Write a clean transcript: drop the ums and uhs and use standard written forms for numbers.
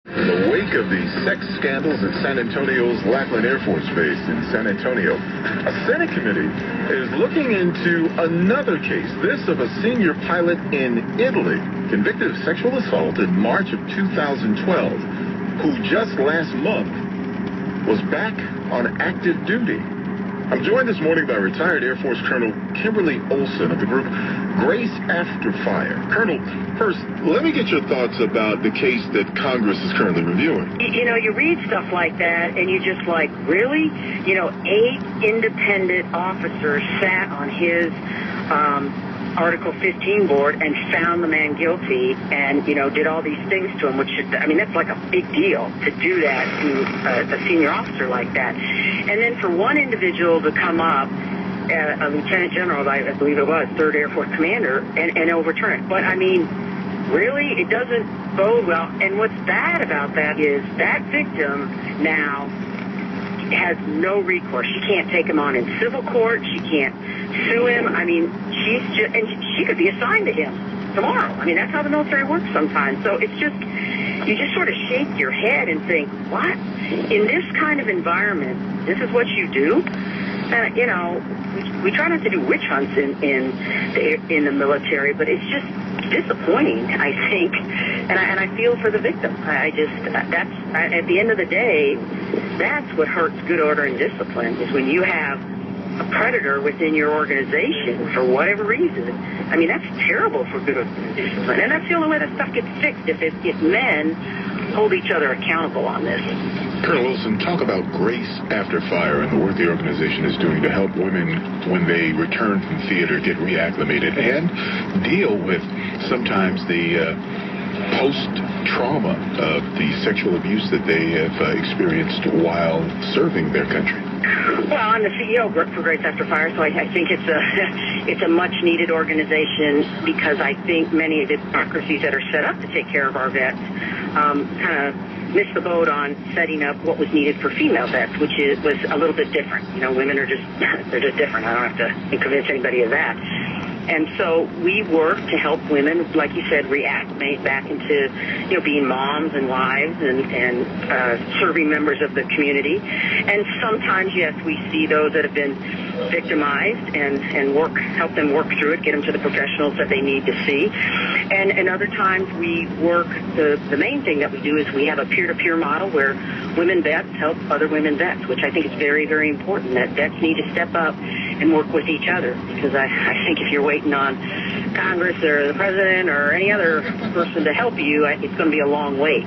In the wake of the sex scandals at San Antonio's Lackland Air Force Base in San Antonio, a Senate committee is looking into another case, this of a senior pilot in Italy, convicted of sexual assault in March of 2012, who just last month was back on active duty. I'm joined this morning by retired Air Force Colonel Kim Olson of the group Grace After Fire. Colonel, first, let me get your thoughts about the case that Congress is currently reviewing. You know, you read stuff like that, and you just like, really? You know, 8 independent officers sat on his Article 15 board and found the man guilty and, you know, did all these things to him, which, I mean, that's like a big deal to do that to a senior officer like that. And then for one individual to come up, a lieutenant general, I believe it was, 3rd Air Force commander, and overturn it. But, I mean, really, it doesn't bode well. And what's bad about that is that victim now has no recourse. She can't take him on in civil court. She can't sue him. I mean, she could be assigned to him tomorrow. I mean, that's how the military works sometimes. So it's just, you just sort of shake your head and think, what? In this kind of environment, this is what you do? You know, we try not to do witch hunts in the military, but it's just disappointing, I think, and I feel for the victim. At the end of the day, that's what hurts good order and discipline, is when you have a predator within your organization for whatever reason. I mean, that's terrible for good order and discipline, and that's the only way that stuff gets fixed, if men hold each other accountable on this. Colonel Wilson, talk about Grace After Fire and the work the organization is doing to help women when they return from theater get reacclimated and deal with sometimes the post-trauma of the sexual abuse that they have experienced while serving their country. Well, I'm the CEO for Grace After Fire, so I think it's a much-needed organization, because I think many of the bureaucracies that are set up to take care of our vets kind of missed the boat on setting up what was needed for female vets, which was a little bit different. You know, women are they're just different. I don't have to convince anybody of that. And so we work to help women, like you said, reacclimate back into, you know, being moms and wives and serving members of the community. And sometimes, yes, we see those that have been victimized and help them work through it, get them to the professionals that they need to see. And other times we work, the main thing that we do is we have a peer-to-peer model where women vets help other women vets, which I think is very, very important, that vets need to step up and work with each other, because I think if you're waiting on Congress or the president or any other person to help you, it's going to be a long wait.